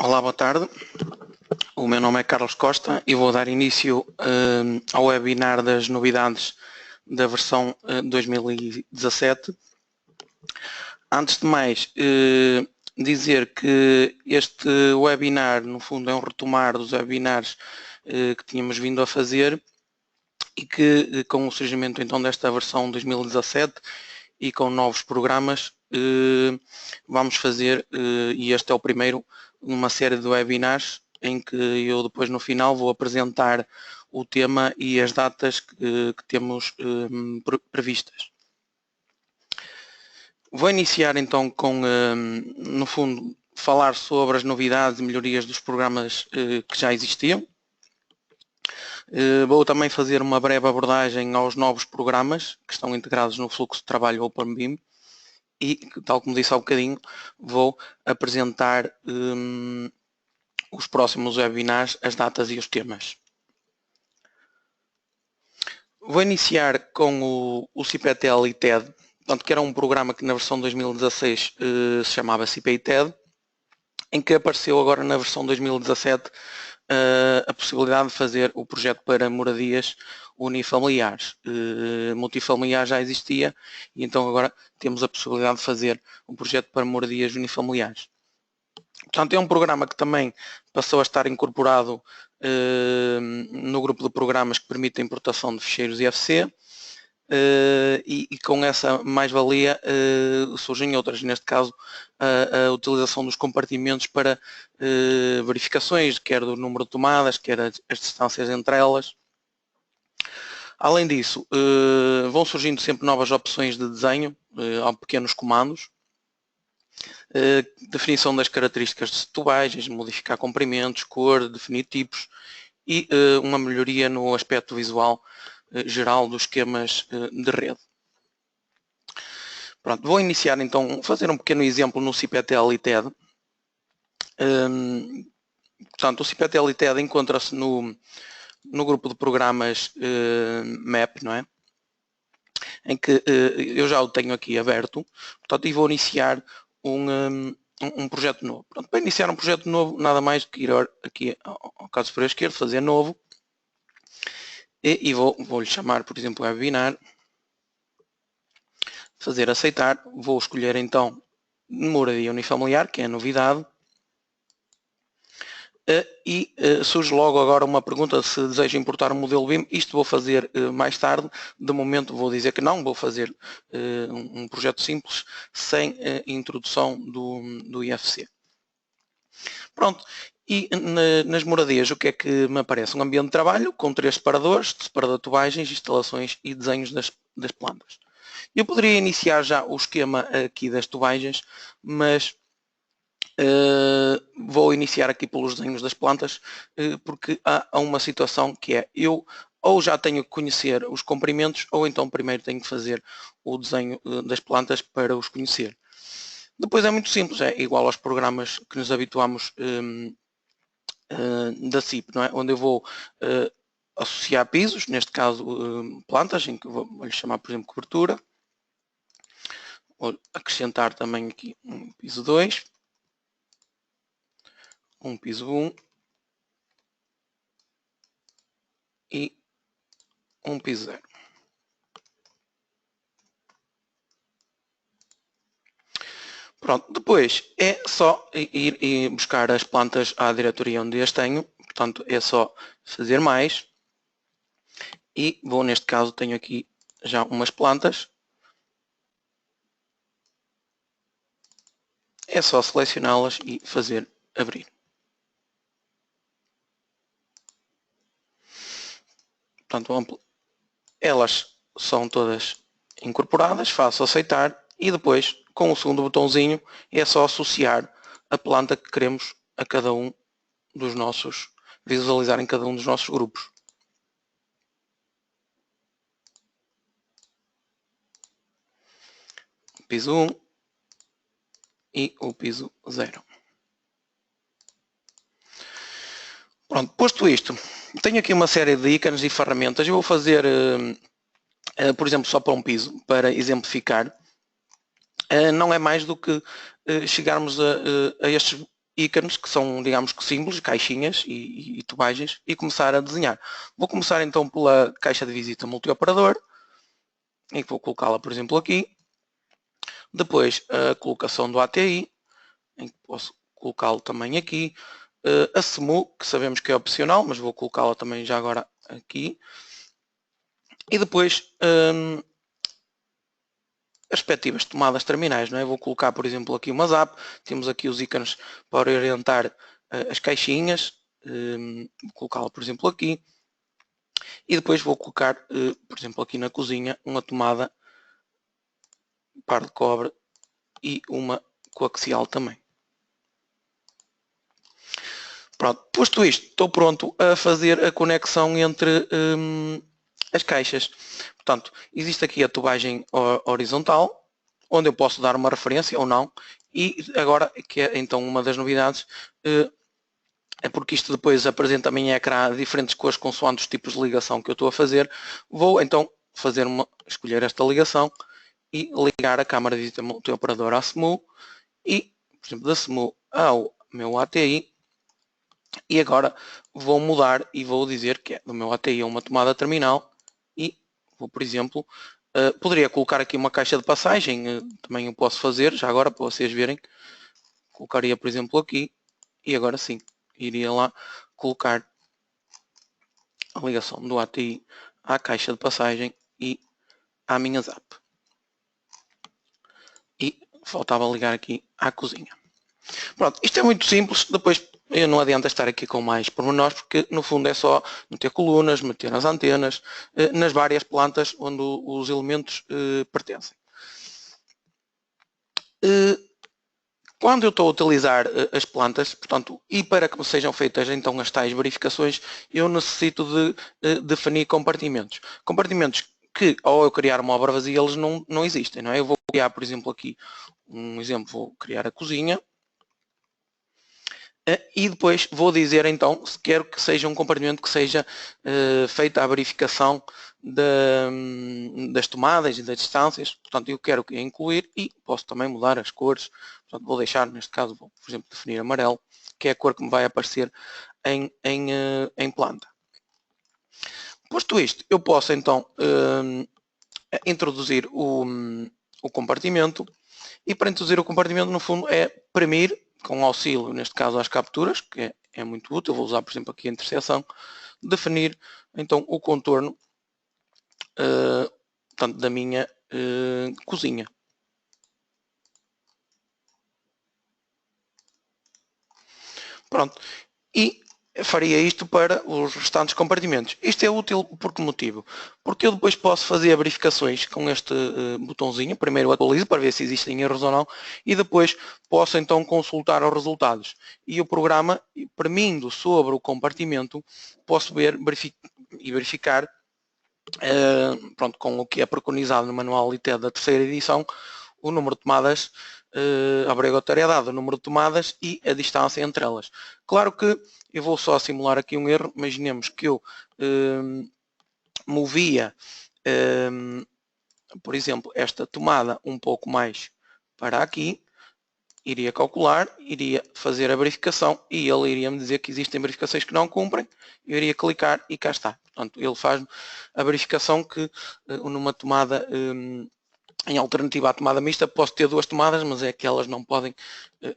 Olá, boa tarde. O meu nome é Carlos Costa e vou dar início ao webinar das novidades da versão 2017. Antes de mais, dizer que este webinar, no fundo, é um retomar dos webinars que tínhamos vindo a fazer e que, com o surgimento então desta versão 2017 e com novos programas, vamos fazer, e este é o primeiro, uma série de webinars em que eu depois no final vou apresentar o tema e as datas que temos previstas. Vou iniciar então com, no fundo, falar sobre as novidades e melhorias dos programas que já existiam. Vou também fazer uma breve abordagem aos novos programas que estão integrados no fluxo de trabalho OpenBIM e, tal como disse há bocadinho, vou apresentar os próximos webinars, as datas e os temas. Vou iniciar com o CIPETEL e TED, portanto, que era um programa que na versão 2016 se chamava CIPE TED, em que apareceu agora na versão 2017 a possibilidade de fazer o projeto para moradias unifamiliares. Multifamiliar já existia e então agora temos a possibilidade de fazer um projeto para moradias unifamiliares. Portanto, é um programa que também passou a estar incorporado no grupo de programas que permite a importação de ficheiros IFC. E com essa mais-valia surgem outras, neste caso a utilização dos compartimentos para verificações, quer do número de tomadas, quer as distâncias entre elas. Além disso, vão surgindo sempre novas opções de desenho, a pequenos comandos, definição das características de tubagens, modificar comprimentos, cor, definir tipos e uma melhoria no aspecto visual geral dos esquemas de rede. Pronto, vou iniciar então, fazer um pequeno exemplo no CIPETEL e TED. Portanto, o CIPETEL e TED encontra-se no grupo de programas MAP, não é? Em que eu já o tenho aqui aberto, portanto, e vou iniciar um projeto novo. Pronto, para iniciar um projeto novo, nada mais do que ir aqui ao caso superior esquerdo, fazer novo, e vou-lhe chamar, por exemplo, webinar, fazer aceitar, vou escolher então moradia unifamiliar, que é a novidade, e surge logo agora uma pergunta se deseja importar um modelo BIM. Isto vou fazer mais tarde, de momento vou dizer que não, vou fazer um projeto simples, sem introdução do IFC. Pronto, e nas moradias o que é que me aparece? Um ambiente de trabalho com 3 separadores, separador de tubagens, instalações e desenhos das plantas. Eu poderia iniciar já o esquema aqui das tubagens, mas vou iniciar aqui pelos desenhos das plantas, porque há uma situação que é, eu ou já tenho que conhecer os comprimentos, ou então primeiro tenho que fazer o desenho das plantas para os conhecer. Depois é muito simples, é igual aos programas que nos habituamos da CIP, não é? Onde eu vou associar pisos, neste caso plantas, em que vou-lhe chamar, por exemplo, cobertura. Vou acrescentar também aqui um piso 2, um piso 1 e um piso 0. Pronto, depois é só ir buscar as plantas à diretoria onde as tenho, portanto é só fazer mais e vou, neste caso tenho aqui já umas plantas, é só selecioná-las e fazer abrir. Portanto, elas são todas incorporadas, faço aceitar e depois, com o segundo botãozinho, é só associar a planta que queremos a cada um dos nossos, visualizar em cada um dos nossos grupos. O piso 1 e o piso 0. Pronto, posto isto, tenho aqui uma série de ícones e ferramentas. Eu vou fazer, por exemplo, só para um piso, para exemplificar. Não é mais do que chegarmos a estes ícones que são, digamos que símbolos, caixinhas e tubagens e começar a desenhar. Vou começar então pela caixa de visita multioperador, em que vou colocá-la, por exemplo, aqui. Depois a colocação do ATI, em que posso colocá-lo também aqui. A SMU, que sabemos que é opcional, mas vou colocá-la também já agora aqui. E depois as respectivas tomadas terminais, não é? Vou colocar, por exemplo, aqui uma ZAP, temos aqui os ícones para orientar as caixinhas, vou colocá-la, por exemplo, aqui, e depois vou colocar, por exemplo, aqui na cozinha, uma tomada par de cobre e uma coaxial também. Pronto, posto isto, estou pronto a fazer a conexão entre as caixas. Portanto, existe aqui a tubagem horizontal, onde eu posso dar uma referência ou não, e agora, que é então uma das novidades, é porque isto depois apresenta-me em ecrã diferentes cores consoante os tipos de ligação que eu estou a fazer. Vou então escolher esta ligação e ligar a câmara de visita multioperador à SMU e, por exemplo, da SMU ao meu ATI. E agora vou mudar e vou dizer que é do meu ATI a uma tomada terminal e vou, por exemplo, poderia colocar aqui uma caixa de passagem, também eu posso fazer, já agora para vocês verem. Colocaria, por exemplo, aqui e agora sim, iria lá colocar a ligação do ATI à caixa de passagem e à minha ZAP. E faltava ligar aqui à cozinha. Pronto, isto é muito simples, depois não adianta estar aqui com mais pormenores, porque no fundo é só meter colunas, meter as antenas, nas várias plantas onde os elementos pertencem. Quando eu estou a utilizar as plantas, portanto, e para que sejam feitas então as tais verificações, eu necessito de definir compartimentos. Compartimentos que, ao eu criar uma obra vazia, eles não existem, não é? Eu vou criar, por exemplo, aqui um exemplo, vou criar a cozinha. E depois vou dizer então se quero que seja um compartimento que seja feita a verificação das tomadas e das distâncias. Portanto, eu quero incluir e posso também mudar as cores. Portanto, vou deixar, neste caso, vou, por exemplo, definir amarelo, que é a cor que me vai aparecer em planta. Posto isto, eu posso então introduzir o compartimento e para introduzir o compartimento, no fundo, é premir com auxílio, neste caso, às capturas, que é muito útil. Vou usar, por exemplo, aqui a interseção, definir então o contorno portanto, da minha cozinha. Pronto. E faria isto para os restantes compartimentos. Isto é útil por que motivo? Porque eu depois posso fazer verificações com este botãozinho. Primeiro atualizo para ver se existem erros ou não e depois posso então consultar os resultados. E o programa, premindo sobre o compartimento, posso ver e verificar pronto, com o que é preconizado no manual ITED da terceira edição, o número de tomadas, a obrigatoriedade, o número de tomadas e a distância entre elas. Claro que eu vou só simular aqui um erro. Imaginemos que eu movia, por exemplo, esta tomada um pouco mais para aqui, iria calcular, iria fazer a verificação e ele iria me dizer que existem verificações que não cumprem, eu iria clicar e cá está. Portanto, ele faz a verificação que numa tomada, em alternativa à tomada mista, posso ter duas tomadas, mas é que elas não podem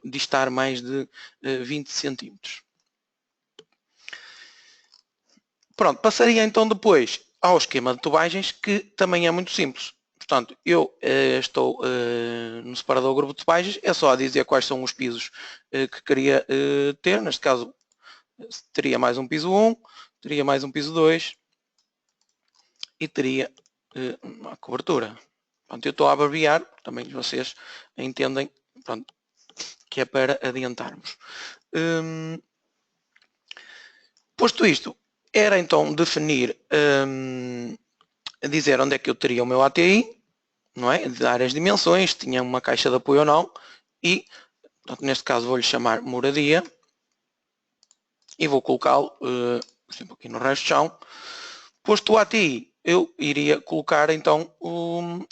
distar mais de 20 centímetros. Pronto, passaria então depois ao esquema de tubagens, que também é muito simples. Portanto, eu estou no separador grupo de tubagens, é só dizer quais são os pisos que queria ter. Neste caso, teria mais um piso 1, teria mais um piso 2 e teria uma cobertura. Portanto, eu estou a abreviar, também vocês entendem, pronto, que é para adiantarmos. Posto isto, era então definir, dizer onde é que eu teria o meu ATI, não é? Dar as dimensões, tinha uma caixa de apoio ou não, e portanto, neste caso vou-lhe chamar moradia e vou colocá-lo, por exemplo, aqui no resto de chão. Posto o ATI, eu iria colocar então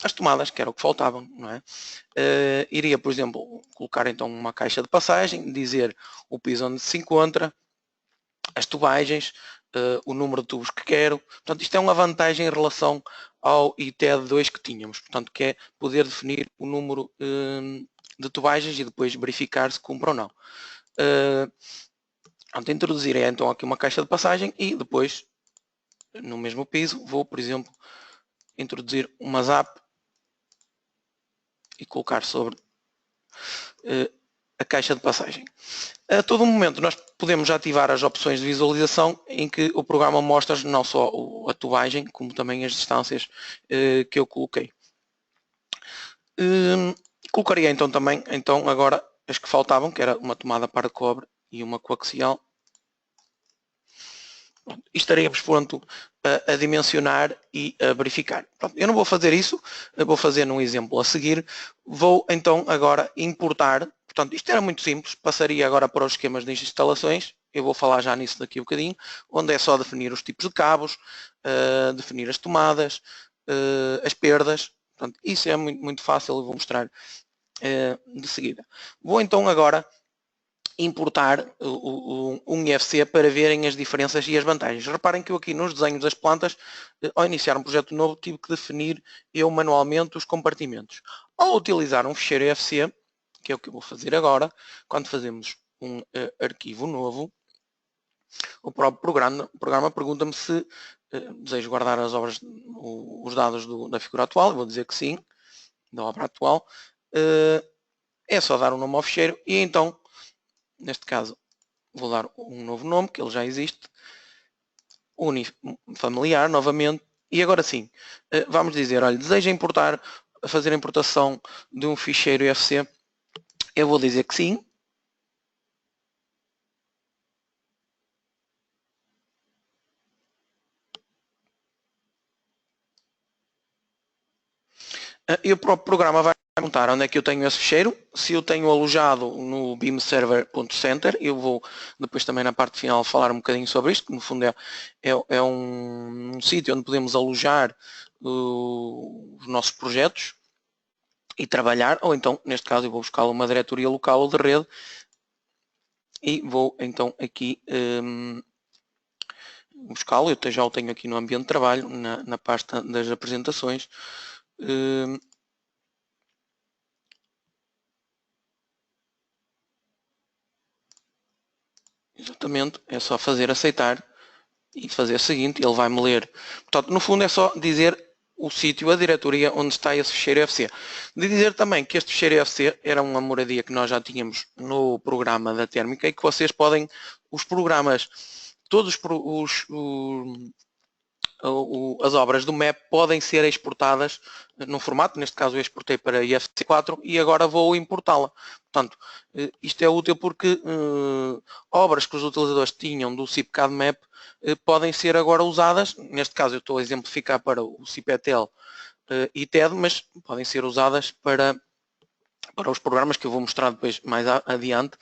as tomadas, que era o que faltavam, não é? Iria, por exemplo, colocar então uma caixa de passagem, dizer o piso onde se encontra, as tubagens, o número de tubos que quero. Portanto, isto é uma vantagem em relação ao ITED2 que tínhamos, portanto, que é poder definir o número de tubagens e depois verificar se cumpre ou não. Introduzirei então aqui uma caixa de passagem e depois, no mesmo piso, vou, por exemplo, introduzir uma zap e colocar sobre a caixa de passagem. A todo momento nós podemos ativar as opções de visualização em que o programa mostra não só a tubagem, como também as distâncias que eu coloquei. Colocaria então também agora as que faltavam, que era uma tomada para cobre e uma coaxial. Estaríamos pronto a dimensionar e a verificar. Pronto, eu não vou fazer isso, eu vou fazer num exemplo a seguir. Vou então agora importar, portanto isto era muito simples, passaria agora para os esquemas de instalações, eu vou falar já nisso daqui um bocadinho, onde é só definir os tipos de cabos, definir as tomadas, as perdas, portanto isso é muito fácil, eu vou mostrar de seguida. Vou então agora importar um IFC para verem as diferenças e as vantagens. Reparem que eu aqui nos desenhos das plantas, ao iniciar um projeto novo, tive que definir eu manualmente os compartimentos. Ao utilizar um ficheiro IFC, que é o que eu vou fazer agora, quando fazemos um arquivo novo, o próprio programa pergunta-me se desejo guardar as obras, os dados da figura atual. Eu vou dizer que sim, da obra atual. É só dar um nome ao ficheiro e então, neste caso, vou dar um novo nome, que ele já existe, unifamiliar, novamente, e agora sim, vamos dizer, olha, deseja fazer a importação de um ficheiro IFC, eu vou dizer que sim, e o próprio programa vai perguntar onde é que eu tenho esse ficheiro, se eu tenho alojado no beamserver.center, eu vou depois também na parte final falar um bocadinho sobre isto, que no fundo é um sítio onde podemos alojar os nossos projetos e trabalhar, ou então, neste caso, eu vou buscar uma diretoria local ou de rede e vou então aqui buscá-lo, eu já o tenho aqui no ambiente de trabalho, na pasta das apresentações. Exatamente, é só fazer aceitar e fazer o seguinte, ele vai-me ler. Portanto, no fundo é só dizer o sítio, a diretoria onde está esse ficheiro FC. De dizer também que este ficheiro FC era uma moradia que nós já tínhamos no programa da térmica e que vocês podem, os programas, todos as obras do MAP podem ser exportadas num formato, neste caso eu exportei para IFC4 e agora vou importá-la. Portanto, isto é útil porque obras que os utilizadores tinham do CIPCAD MAP podem ser agora usadas, neste caso eu estou a exemplificar para o CIPETEL e TED, mas podem ser usadas para os programas que eu vou mostrar depois mais adiante,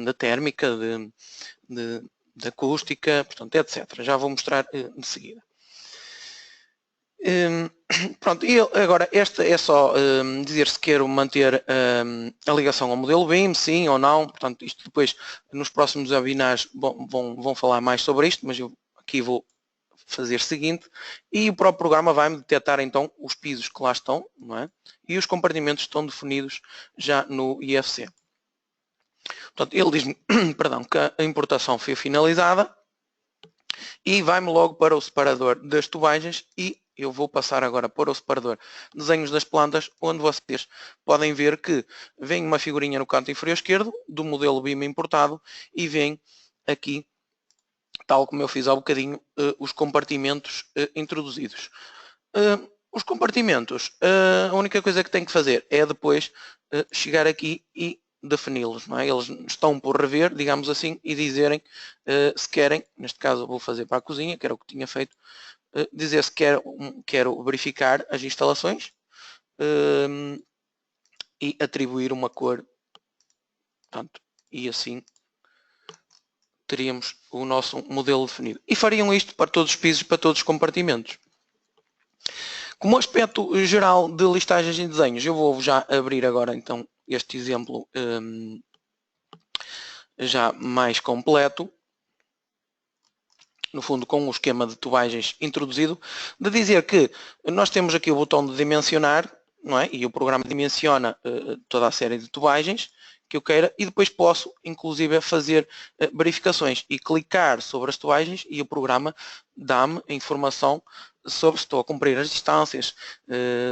da térmica, de acústica, portanto, etc. Já vou mostrar de seguida. Pronto, e agora esta é só dizer se quero manter a ligação ao modelo BIM, sim ou não. Portanto, isto depois nos próximos webinars vão falar mais sobre isto, mas eu aqui vou fazer o seguinte, e o próprio programa vai-me detectar então os pisos que lá estão, não é? E os compartimentos estão definidos já no IFC. Portanto, ele diz-me, perdão, que a importação foi finalizada e vai-me logo para o separador das tubagens e eu vou passar agora para o separador desenhos das plantas, onde vocês podem ver que vem uma figurinha no canto inferior esquerdo do modelo BIM importado e vem aqui, tal como eu fiz há bocadinho, os compartimentos introduzidos. Os compartimentos, a única coisa que tem que fazer é depois chegar aqui e defini-los, não é? Eles estão por rever, digamos assim, e dizerem se querem, neste caso vou fazer para a cozinha, que era o que tinha feito, dizer se quero verificar as instalações e atribuir uma cor, portanto, e assim teríamos o nosso modelo definido. E fariam isto para todos os pisos, para todos os compartimentos. Como aspecto geral de listagens e desenhos, eu vou já abrir agora então este exemplo já mais completo, no fundo com o esquema de tubagens introduzido, de dizer que nós temos aqui o botão de dimensionar, não é? E o programa dimensiona toda a série de tubagens que eu queira e depois posso inclusive fazer verificações e clicar sobre as tubagens e o programa dá-me a informação sobre se estou a cumprir as distâncias,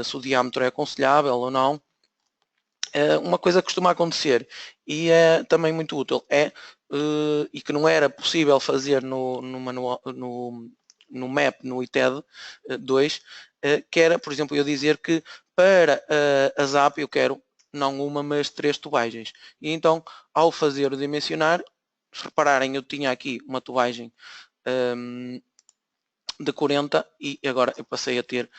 se o diâmetro é aconselhável ou não. Uma coisa que costuma acontecer e é também muito útil e que não era possível fazer no manual, no MAP, no ITED 2, que era, por exemplo, eu dizer que para a ZAP eu quero não uma, mas 3 tubagens. E então, ao fazer o dimensionar, se repararem, eu tinha aqui uma tubagem de 40 e agora eu passei a ter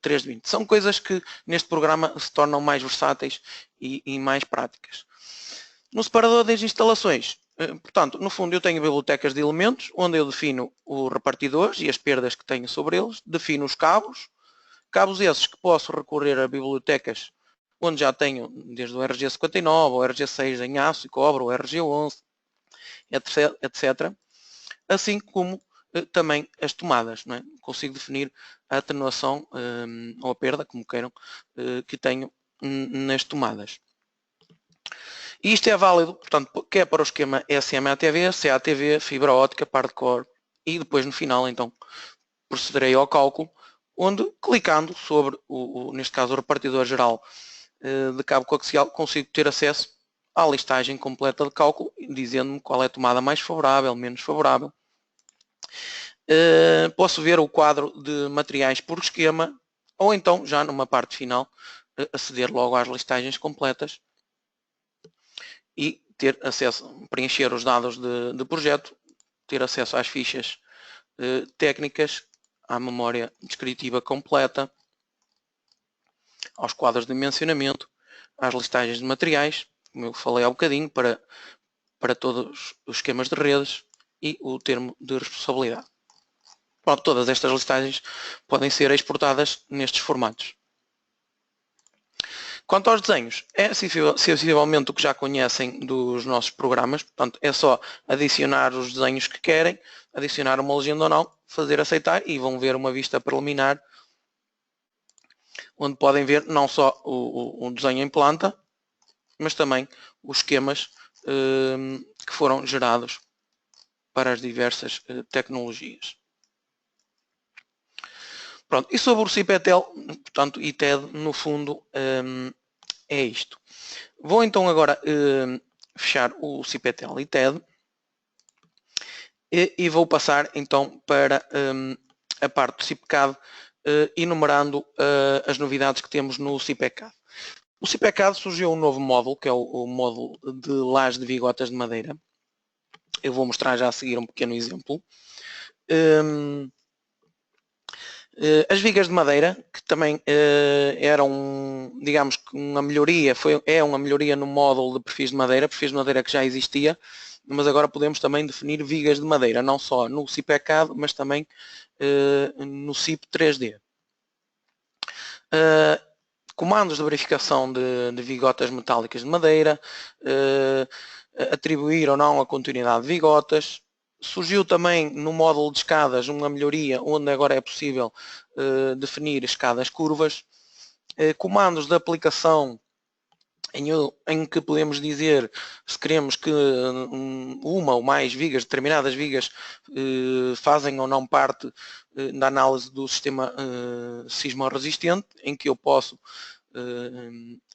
3 de 20. São coisas que neste programa se tornam mais versáteis e mais práticas. No separador das instalações, portanto, no fundo eu tenho bibliotecas de elementos, onde eu defino os repartidores e as perdas que tenho sobre eles, defino os cabos esses que posso recorrer a bibliotecas onde já tenho desde o RG59, o RG6 em aço e cobre, o RG11, etc. Assim como também as tomadas, não é? Consigo definir a atenuação ou a perda, como queiram, que tenho nas tomadas. E isto é válido, portanto, quer para o esquema SMA-TV, CATV, fibra óptica, par de core e depois no final, então, procederei ao cálculo, onde clicando sobre, neste caso, o repartidor geral de cabo coaxial, consigo ter acesso à listagem completa de cálculo, dizendo-me qual é a tomada mais favorável, menos favorável. Posso ver o quadro de materiais por esquema, ou então, já numa parte final, aceder logo às listagens completas e ter acesso, preencher os dados de projeto, ter acesso às fichas técnicas, à memória descritiva completa, aos quadros de dimensionamento, às listagens de materiais, como eu falei há bocadinho, para todos os esquemas de redes e o termo de responsabilidade. Pronto, todas estas listagens podem ser exportadas nestes formatos. Quanto aos desenhos, é sensivelmente o que já conhecem dos nossos programas, portanto é só adicionar os desenhos que querem, adicionar uma legenda ou não, fazer aceitar e vão ver uma vista preliminar onde podem ver não só o desenho em planta, mas também os esquemas que foram gerados para as diversas tecnologias. Pronto, e sobre o CIPETEL, portanto, ITED, no fundo, é isto. Vou então agora fechar o CIPETEL ITED e vou passar então para a parte do CIPCAD, enumerando as novidades que temos no CIPECAD. O CIPECAD surgiu um novo módulo, que é o módulo de laje de vigotas de madeira. Eu vou mostrar já a seguir um pequeno exemplo. As vigas de madeira, que também eram, digamos que uma melhoria, é uma melhoria no módulo de perfis de madeira que já existia, mas agora podemos também definir vigas de madeira, não só no CIPECAD, mas também no CIP 3D. Comandos de verificação de vigotas metálicas de madeira, atribuir ou não a continuidade de vigotas. Surgiu também no módulo de escadas uma melhoria onde agora é possível definir escadas curvas. Comandos de aplicação em que podemos dizer se queremos que uma ou mais vigas, determinadas vigas, fazem ou não parte da análise do sistema sismo-resistente, em que eu posso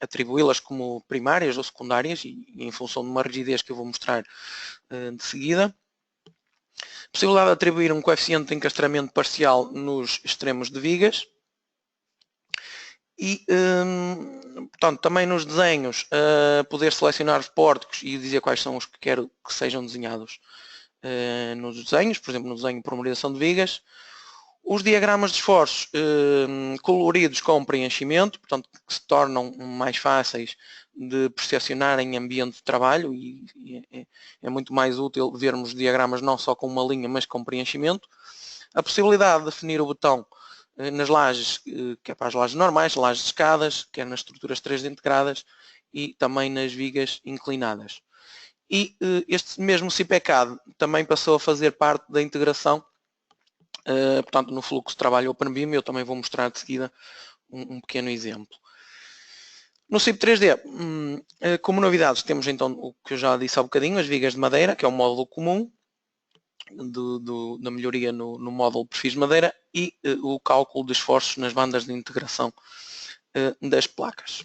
atribuí-las como primárias ou secundárias e em função de uma rigidez que eu vou mostrar de seguida. Possibilidade de atribuir um coeficiente de encastramento parcial nos extremos de vigas. E, portanto, também nos desenhos, poder selecionar os pórticos e dizer quais são os que quero que sejam desenhados nos desenhos, por exemplo, no desenho por memorização de vigas. Os diagramas de esforços coloridos com preenchimento, portanto, que se tornam mais fáceis de percepcionar em ambiente de trabalho e é muito mais útil vermos diagramas não só com uma linha, mas com preenchimento. A possibilidade de definir o botão nas lajes, quer para as lajes normais, lajes de escadas, quer nas estruturas 3D integradas e também nas vigas inclinadas. E este mesmo CPCAD também passou a fazer parte da integração, portanto, no fluxo de trabalho OpenBIM. Eu também vou mostrar de seguida um pequeno exemplo. No CIP 3D, como novidades, temos então o que eu já disse há bocadinho, as vigas de madeira, que é um módulo comum da melhoria no módulo de perfis de madeira, e o cálculo de esforços nas bandas de integração das placas.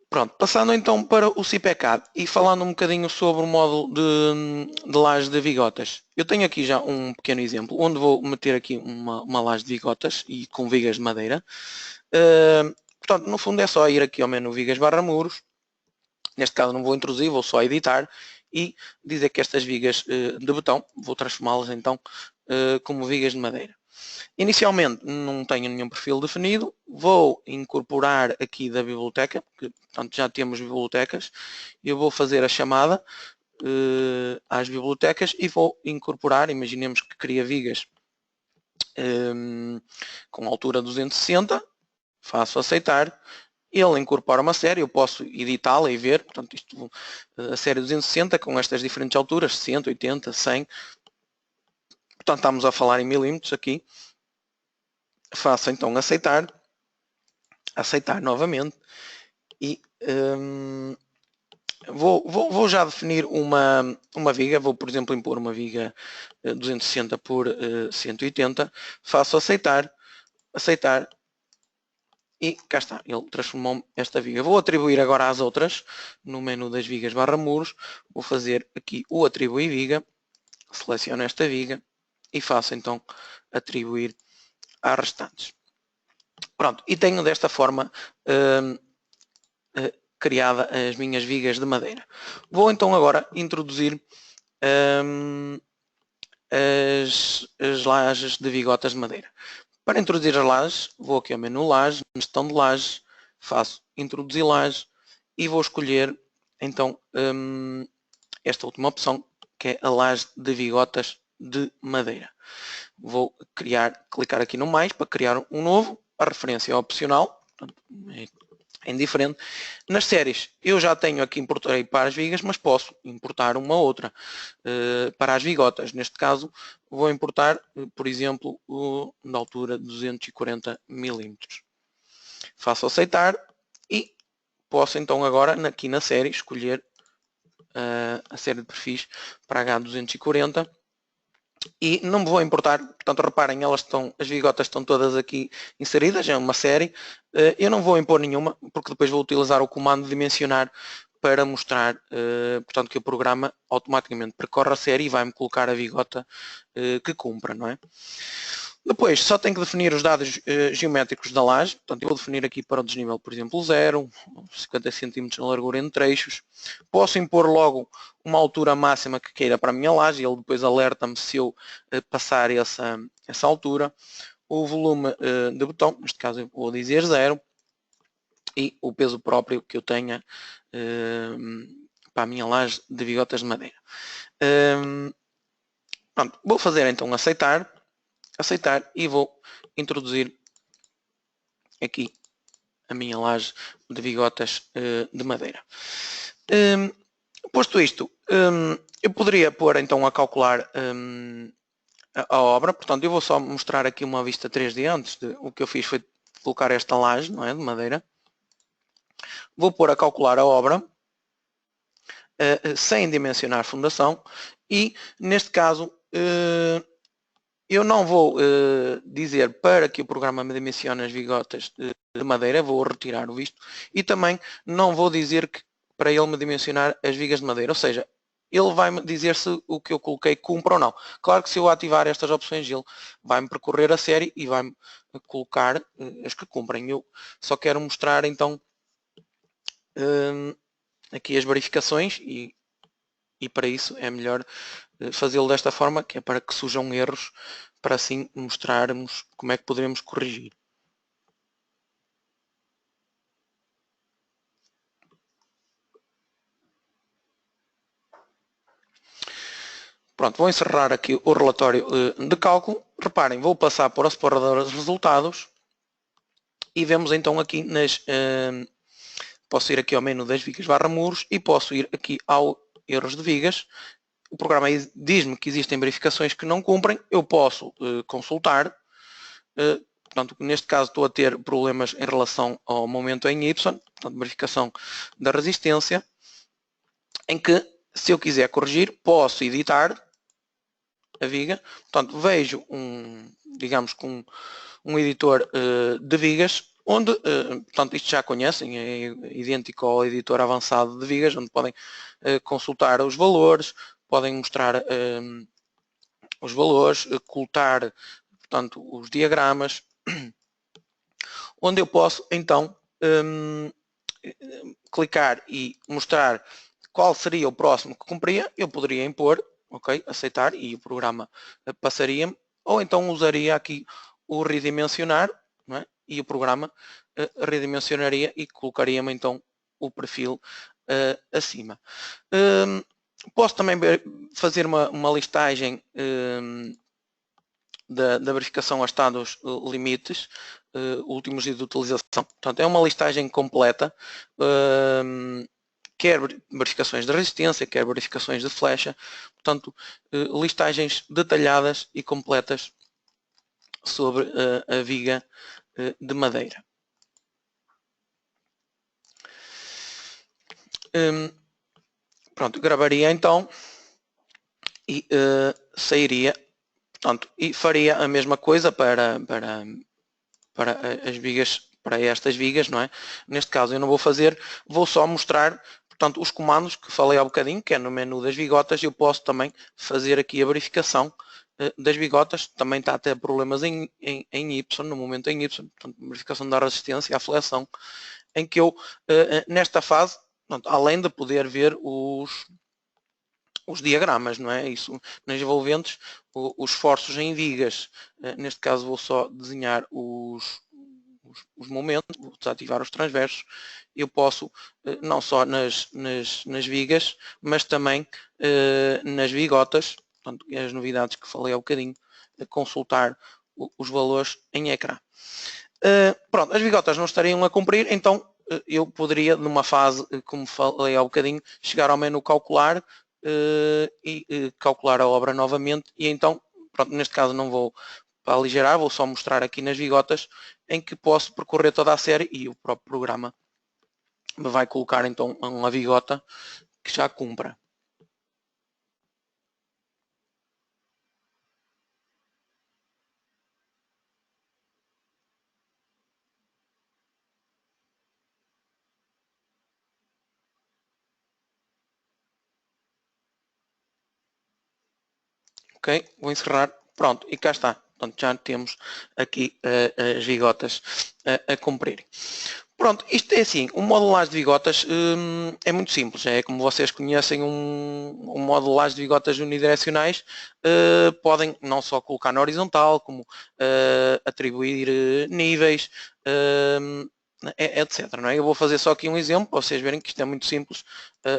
Pronto, passando então para o CPCAD e falando um bocadinho sobre o módulo de laje de vigotas. Eu tenho aqui já um pequeno exemplo, onde vou meter aqui uma laje de vigotas e com vigas de madeira. Portanto, no fundo é só ir aqui ao menu vigas barra muros. Neste caso não vou introduzir, vou só editar e dizer que estas vigas de betão, vou transformá-las então como vigas de madeira. Inicialmente não tenho nenhum perfil definido, vou incorporar aqui da biblioteca, porque portanto, já temos bibliotecas, eu vou fazer a chamada às bibliotecas e vou incorporar, imaginemos que cria vigas com altura 260, faço aceitar, ele incorpora uma série, eu posso editá-la e ver, portanto isto, a série 260 com estas diferentes alturas, 180, 100, portanto estamos a falar em milímetros aqui. Faço então aceitar novamente e vou já definir uma viga, vou por exemplo impor uma viga 260 por 180, faço aceitar e cá está, ele transformou esta viga. Vou atribuir agora às outras, no menu das vigas barra muros, vou fazer aqui o atribuir viga, seleciono esta viga e faço então atribuir às restantes. Pronto, e tenho desta forma criada as minhas vigas de madeira. Vou então agora introduzir as lajes de vigotas de madeira. Para introduzir as lajes, vou aqui ao menu lajes, gestão de lajes, faço introduzir lajes e vou escolher então esta última opção, que é a laje de vigotas de madeira. Vou clicar aqui no mais para criar um novo, a referência é opcional, é indiferente. Nas séries, eu já tenho aqui, importei para as vigas, mas posso importar uma outra para as vigotas. Neste caso, vou importar, por exemplo, da altura 240 milímetros. Faço aceitar e posso então agora, aqui na série, escolher a série de perfis para H240 e não me vou importar, portanto reparem, as vigotas estão todas aqui inseridas, é uma série. Eu não vou impor nenhuma, porque depois vou utilizar o comando dimensionar para mostrar, portanto, que o programa automaticamente percorre a série e vai-me colocar a vigota que cumpra, não é? Depois, só tenho que definir os dados geométricos da laje, portanto, eu vou definir aqui para o desnível, por exemplo, 0, 50 cm na largura entre trechos. Posso impor logo uma altura máxima que queira para a minha laje, e ele depois alerta-me se eu passar essa altura. O volume de betão, neste caso eu vou dizer 0, e o peso próprio que eu tenha para a minha laje de vigotas de madeira. Pronto, vou fazer então aceitar e vou introduzir aqui a minha laje de vigotas de madeira. Posto isto, eu poderia pôr então a calcular a obra, portanto eu vou só mostrar aqui uma vista 3D antes. O que eu fiz foi colocar esta laje, não é, de madeira. Vou pôr a calcular a obra sem dimensionar a fundação e neste caso eu não vou dizer para que o programa me dimensione as vigotas de madeira, vou retirar o visto, e também não vou dizer que para ele me dimensionar as vigas de madeira, ou seja, ele vai-me dizer se o que eu coloquei cumpre ou não. Claro que se eu ativar estas opções, ele vai-me percorrer a série e vai-me colocar as que cumprem. Eu só quero mostrar então aqui as verificações e para isso é melhor fazê-lo desta forma, que é para que surjam erros, para assim mostrarmos como é que poderemos corrigir. pronto, vou encerrar aqui o relatório de cálculo. Reparem, vou passar para o separador de resultados e vemos então aqui posso ir aqui ao menu das vigas / muros e posso ir aqui ao erros de vigas. O programa diz-me que existem verificações que não cumprem, eu posso consultar. Portanto, neste caso estou a ter problemas em relação ao momento em Y, portanto, verificação da resistência, em que, se eu quiser corrigir, posso editar a viga. Portanto, vejo digamos com um editor de vigas, onde, portanto, isto já conhecem, é idêntico ao editor avançado de vigas, onde podem consultar os valores, podem mostrar os valores, coletar, portanto, os diagramas, onde eu posso, então, clicar e mostrar qual seria o próximo que cumpria. Eu poderia impor, ok, aceitar, e o programa passaria-me, ou então usaria aqui o redimensionar, não é? E o programa redimensionaria e colocaria-me então o perfil acima. Posso também fazer uma listagem da verificação a estados limites, últimos dias de utilização. Portanto, é uma listagem completa, quer verificações de resistência, quer verificações de flecha, portanto, listagens detalhadas e completas sobre a viga de madeira. Pronto, gravaria então e sairia, portanto, e faria a mesma coisa para as vigas, para estas vigas, não é? Neste caso eu não vou fazer, vou só mostrar, portanto, os comandos que falei há bocadinho, que é no menu das vigotas. Eu posso também fazer aqui a verificação das vigotas. Também está a ter problemas em Y, no momento em Y, portanto, verificação da resistência à flexão, em que eu, nesta fase, portanto, além de poder ver os diagramas, não é? Isso nas envolventes, os esforços em vigas. Neste caso vou só desenhar os momentos, vou desativar os transversos. Eu posso, não só nas vigas, mas também nas vigotas, portanto, as novidades que falei há bocadinho, consultar os valores em ecrã. Pronto, as vigotas não estariam a cumprir, então eu poderia, numa fase, como falei há bocadinho, chegar ao menu calcular e calcular a obra novamente. E então, pronto, neste caso não vou para aligerar, vou só mostrar aqui nas vigotas, em que posso percorrer toda a série e o próprio programa me vai colocar então uma vigota que já cumpra. Ok, vou encerrar. Pronto, e cá está. Portanto, já temos aqui as vigotas a cumprir. Pronto, isto é assim, o modelagem de vigotas é muito simples. É como vocês conhecem um modelagem de vigotas unidirecionais. Podem não só colocar na horizontal, como atribuir níveis, etc. Não é? Eu vou fazer só aqui um exemplo, para vocês verem que isto é muito simples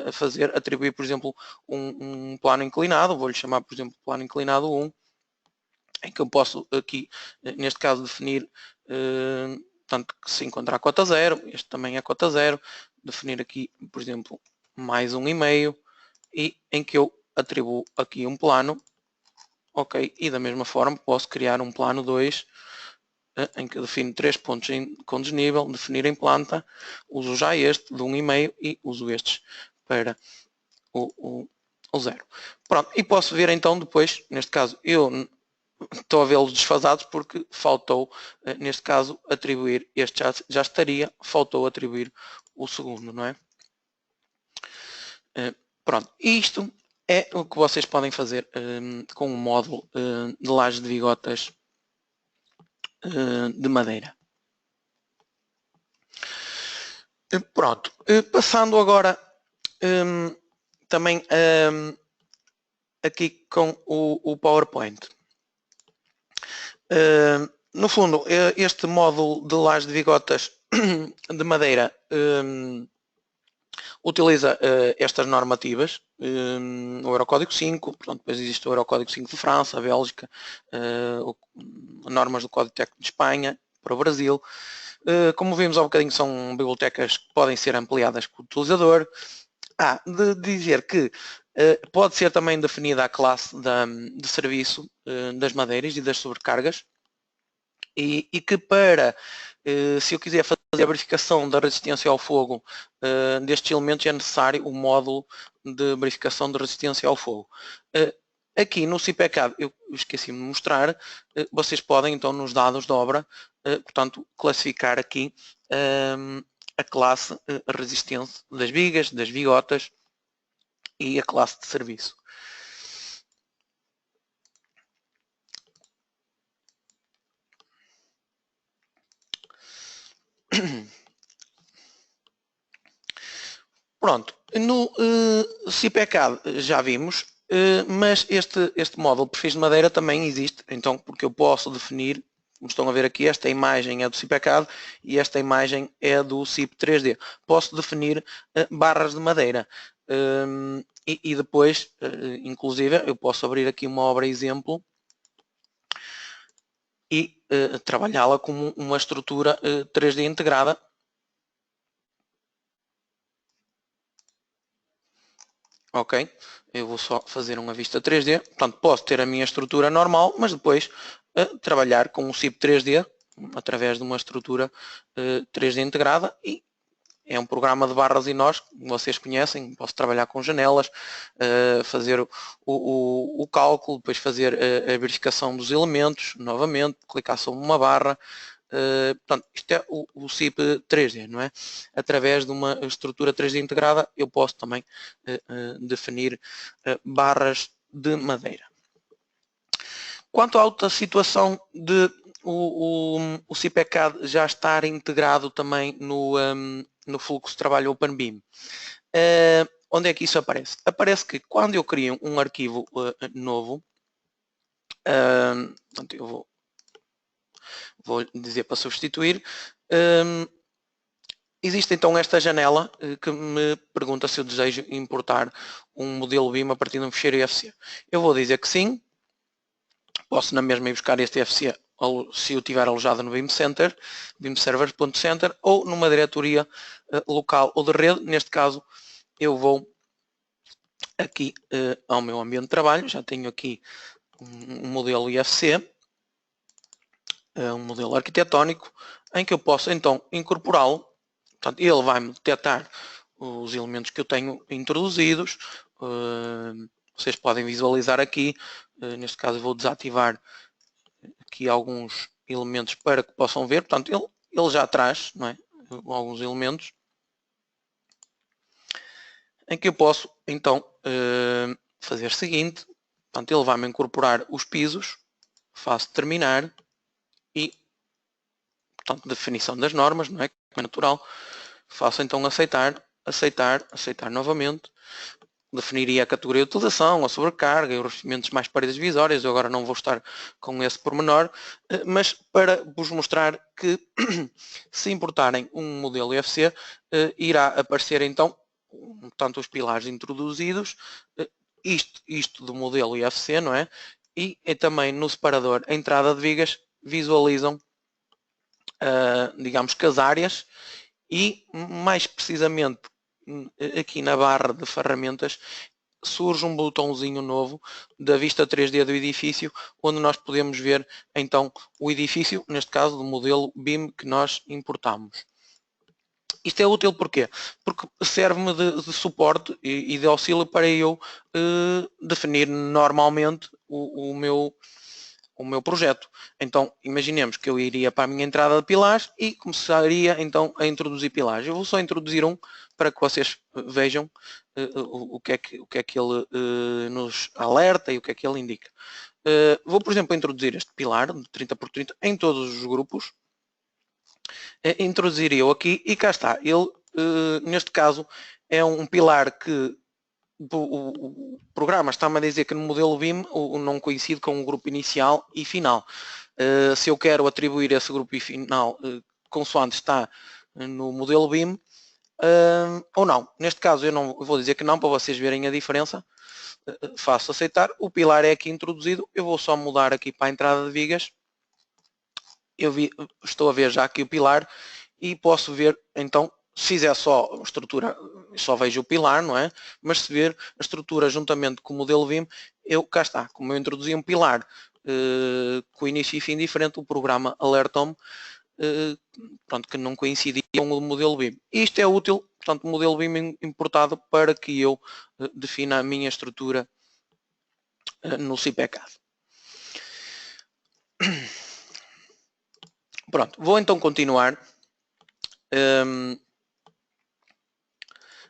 a fazer. Atribuir, por exemplo, um plano inclinado. Vou-lhe chamar, por exemplo, plano inclinado 1, em que eu posso aqui, neste caso, definir portanto, que se encontrar a cota 0, este também é cota 0, definir aqui, por exemplo, mais 1,5, e em que eu atribuo aqui um plano, ok, e da mesma forma posso criar um plano 2, em que defino 3 pontos com desnível, definir em planta, uso já este de 1,5 e uso estes para o 0. Pronto, e posso ver então depois, neste caso, eu estou a vê-los desfasados porque faltou, neste caso, atribuir, este já estaria, faltou atribuir o segundo, não é? Pronto, isto é o que vocês podem fazer com um módulo de laje de vigotas de madeira. Pronto, passando agora também aqui com o PowerPoint. No fundo, este módulo de laje de vigotas de madeira, utiliza estas normativas, o Eurocódigo 5, portanto, depois existe o Eurocódigo 5 de França, a Bélgica, normas do Código Técnico de Espanha, para o Brasil. Como vimos há um bocadinho, são bibliotecas que podem ser ampliadas com o utilizador. De dizer que pode ser também definida a classe de serviço das madeiras e das sobrecargas, e que para, se eu quiser fazer a verificação da resistência ao fogo destes elementos, é necessário o módulo de verificação de resistência ao fogo. Aqui no CIPECAD, eu esqueci-me de mostrar, vocês podem então nos dados de obra, portanto, classificar aqui a classe resistência das vigas, das vigotas e a classe de serviço. Pronto, no CIPECAD já vimos, mas este módulo de perfis de madeira também existe, então porque eu posso definir, como estão a ver aqui, esta imagem é do CIPECAD e esta imagem é do CIP 3D. Posso definir barras de madeira e depois, inclusive, eu posso abrir aqui uma obra exemplo e trabalhá-la como uma estrutura 3D integrada. Ok, eu vou só fazer uma vista 3D, portanto posso ter a minha estrutura normal, mas depois trabalhar com o CIP 3D através de uma estrutura 3D integrada, e é um programa de barras e nós, como vocês conhecem. Posso trabalhar com janelas, fazer o cálculo, depois fazer a verificação dos elementos, novamente, clicar sobre uma barra. Portanto, isto é o CIP 3D, não é? Através de uma estrutura 3D integrada, eu posso também definir barras de madeira. Quanto à outra situação de o CIPECAD já estar integrado também no fluxo de trabalho OpenBIM, onde é que isso aparece? Aparece que quando eu crio um arquivo novo, portanto, eu vou dizer para substituir, existe então esta janela que me pergunta se eu desejo importar um modelo BIM a partir de um ficheiro IFC. Eu vou dizer que sim, posso na mesma ir buscar este IFC se eu estiver alojado no BIM Center, bimservers.center, ou numa diretoria local ou de rede. Neste caso eu vou aqui ao meu ambiente de trabalho, já tenho aqui um modelo IFC, um modelo arquitetónico, em que eu posso então incorporá-lo. Portanto, ele vai-me detectar os elementos que eu tenho introduzidos. Vocês podem visualizar aqui, neste caso vou desativar aqui alguns elementos para que possam ver. Portanto, ele já traz, não é, alguns elementos em que eu posso então fazer o seguinte. Portanto, ele vai-me incorporar os pisos, faço terminar e, portanto, definição das normas, não é? Como é natural. Faço então aceitar, aceitar, aceitar novamente. Definiria a categoria de utilização, a sobrecarga e os revestimentos mais paredes divisórias. Eu agora não vou estar com esse pormenor, mas para vos mostrar que se importarem um modelo IFC, irá aparecer então, portanto, os pilares introduzidos, isto do modelo IFC, não é? E também no separador a entrada de vigas visualizam, digamos que as áreas, e mais precisamente aqui na barra de ferramentas surge um botãozinho novo da vista 3D do edifício, onde nós podemos ver então o edifício, neste caso do modelo BIM que nós importamos. Isto é útil porquê? Porque serve-me de suporte e de auxílio para eu definir normalmente o meu projeto. Então, imaginemos que eu iria para a minha entrada de pilares e começaria então a introduzir pilares. Eu vou só introduzir um para que vocês vejam o que é que ele nos alerta e o que é que ele indica. Vou, por exemplo, introduzir este pilar de 30 por 30 em todos os grupos. Introduzir eu aqui e cá está. Ele, neste caso, é um pilar que o programa está-me a dizer que no modelo BIM não coincide com o grupo inicial e final. Se eu quero atribuir esse grupo final consoante está no modelo BIM, ou não. Neste caso eu vou dizer que não, para vocês verem a diferença. Faço aceitar, o pilar é aqui introduzido, eu vou só mudar aqui para a entrada de vigas. Estou a ver já aqui o pilar e posso ver, então, se fizer só a estrutura, só vejo o pilar, não é? Mas se ver a estrutura juntamente com o modelo VIM, cá está, como eu introduzi um pilar com início e fim diferente, o programa alertou-me pronto, que não coincidia com o modelo BIM. Isto é útil, portanto, o modelo BIM importado para que eu defina a minha estrutura no CPCAD. Pronto, vou então continuar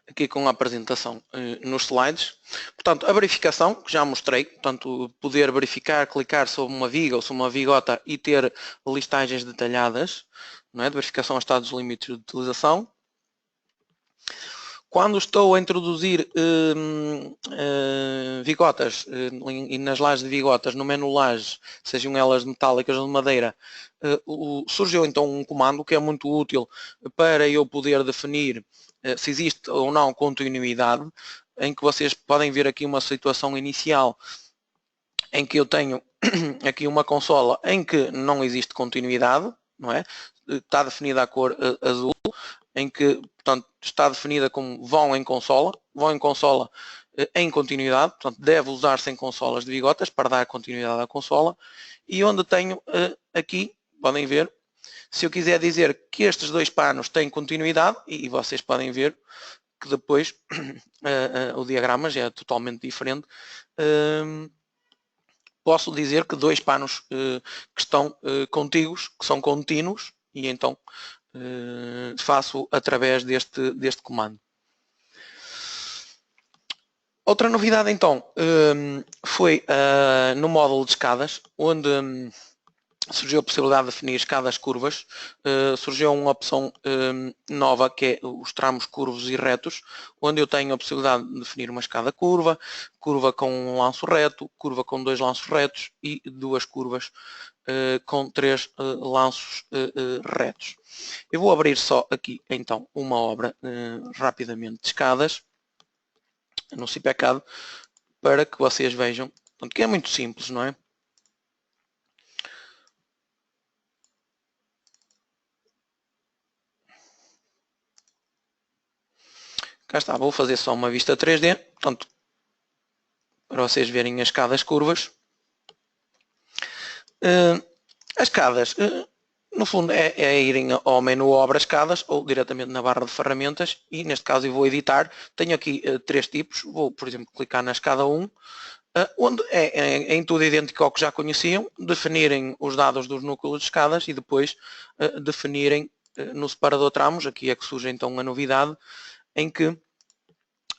aqui com a apresentação nos slides. Portanto, a verificação, que já mostrei, portanto, poder verificar, clicar sobre uma viga ou sobre uma vigota e ter listagens detalhadas, não é? De verificação aos estados limites de utilização. Quando estou a introduzir vigotas e nas lajes de vigotas, no menu laje, sejam elas metálicas ou de madeira, surgiu então um comando que é muito útil para eu poder definir se existe ou não continuidade, em que vocês podem ver aqui uma situação inicial em que eu tenho aqui uma consola em que não existe continuidade, não é? Está definida a cor azul, em que, portanto, está definida como vão em consola em continuidade, portanto, deve usar-se em consolas de bigotas para dar continuidade à consola, e onde tenho aqui, podem ver, se eu quiser dizer que estes dois panos têm continuidade, e vocês podem ver que depois o diagrama já é totalmente diferente, posso dizer que dois panos que estão contíguos, que são contínuos, e então faço através deste comando. Outra novidade então foi no módulo de escadas, onde surgiu a possibilidade de definir escadas curvas, surgiu uma opção nova que é os tramos curvos e retos, onde eu tenho a possibilidade de definir uma escada curva, curva com um lanço reto, curva com 2 lanços retos e 2 curvas com 3 lanços retos. Eu vou abrir só aqui então uma obra rapidamente de escadas no CPCAD para que vocês vejam, portanto, que é muito simples, não é? Cá está, vou fazer só uma vista 3D, portanto, para vocês verem as escadas curvas. As escadas, no fundo, é irem ao menu obra escadas ou diretamente na barra de ferramentas, e neste caso eu vou editar. Tenho aqui 3 tipos, vou, por exemplo, clicar na escada 1, onde é em tudo idêntico ao que já conheciam, definirem os dados dos núcleos de escadas e depois definirem no separador tramos, aqui é que surge então a novidade, em que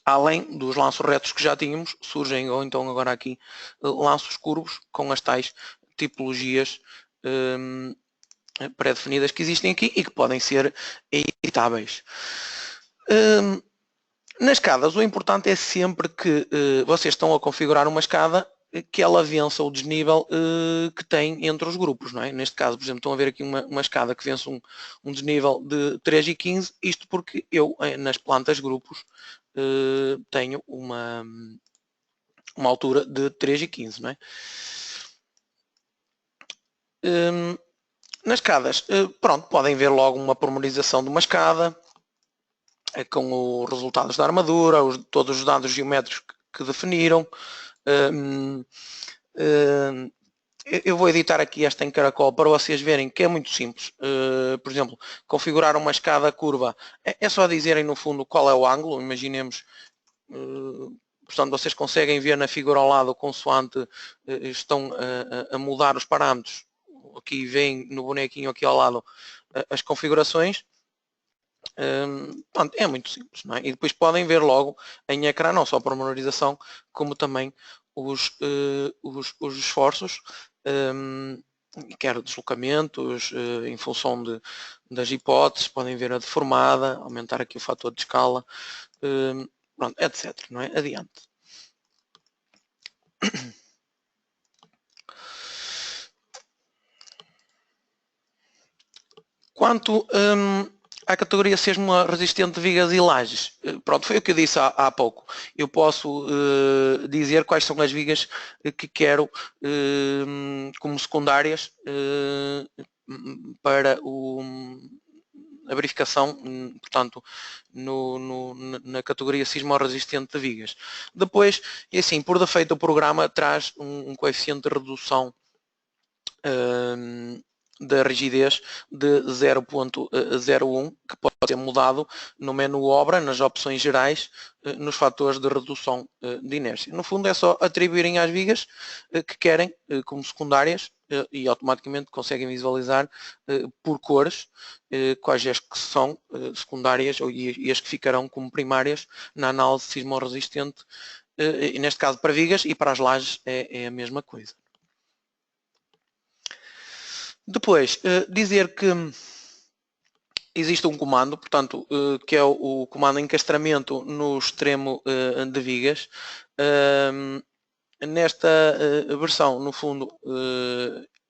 além dos lanços retos que já tínhamos, surgem ou então agora aqui lanços curvos com as tais tipologias pré-definidas que existem aqui e que podem ser editáveis. Nas escadas, o importante é sempre que vocês estão a configurar uma escada que ela vença o desnível que tem entre os grupos, não é? Neste caso, por exemplo, estão a ver aqui uma escada que vence um desnível de 3,15, isto porque eu, nas plantas grupos, tenho uma altura de 3,15, não é? Nas escadas, pronto, podem ver logo uma pormenorização de uma escada, com os resultados da armadura, todos os dados geométricos que definiram. Eu vou editar aqui esta em caracol para vocês verem que é muito simples. Por exemplo, configurar uma escada curva, é só dizerem no fundo qual é o ângulo. Imaginemos, portanto, vocês conseguem ver na figura ao lado, consoante estão a mudar os parâmetros. Aqui vem no bonequinho aqui ao lado as configurações. Pronto, é muito simples, não é? E depois podem ver logo em ecrã não só a pormenorização, como também os esforços, quer deslocamentos, em função das hipóteses, podem ver a deformada, aumentar aqui o fator de escala, pronto, etc. Não é? Adiante. Quanto à categoria sismo resistente de vigas e lajes. Pronto, foi o que eu disse há pouco. Eu posso dizer quais são as vigas que quero como secundárias para a verificação, portanto, na categoria sismo resistente de vigas. Depois, e assim, por defeito o programa traz um coeficiente de redução da rigidez de 0.01, que pode ser mudado no menu obra, nas opções gerais, nos fatores de redução de inércia. No fundo é só atribuírem às vigas que querem como secundárias e automaticamente conseguem visualizar por cores quais as que são secundárias e as que ficarão como primárias na análise sismo-resistente, e neste caso para vigas, e para as lajes é a mesma coisa. Depois, dizer que existe um comando, portanto, que é o comando encastramento no extremo de vigas. Nesta versão, no fundo,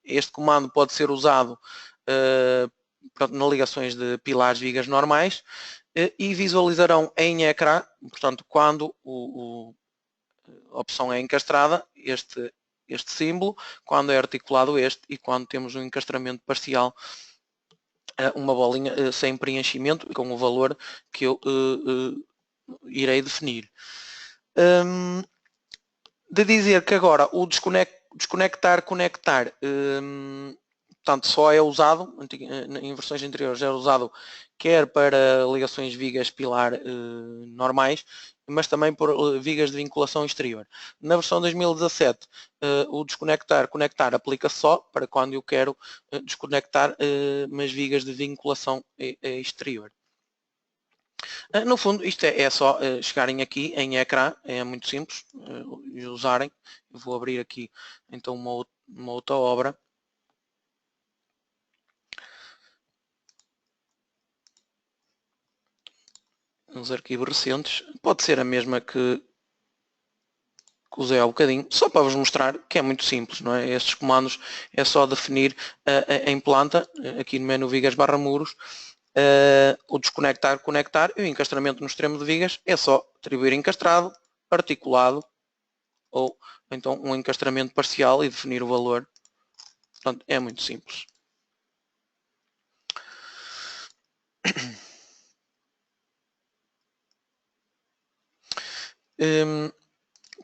este comando pode ser usado nas ligações de pilares vigas normais e visualizarão em ecrã, portanto, quando a opção é encastrada, este símbolo, quando é articulado este e quando temos um encastramento parcial, uma bolinha sem preenchimento com o valor que eu irei definir. De dizer que agora o desconectar, conectar, portanto, só é usado, em versões anteriores era usado quer para ligações vigas pilar normais, mas também por vigas de vinculação exterior. Na versão 2017, o desconectar, conectar aplica só para quando eu quero desconectar umas vigas de vinculação exterior. No fundo, isto é só chegarem aqui em ecrã, é muito simples e usarem. Eu vou abrir aqui então uma outra obra. Uns arquivos recentes, pode ser a mesma que usei há bocadinho, só para vos mostrar que é muito simples, não é? Estes comandos é só definir em planta, aqui no menu vigas barra muros, o desconectar, conectar e o encastramento no extremo de vigas é só atribuir encastrado, articulado ou então um encastramento parcial e definir o valor. Portanto, é muito simples.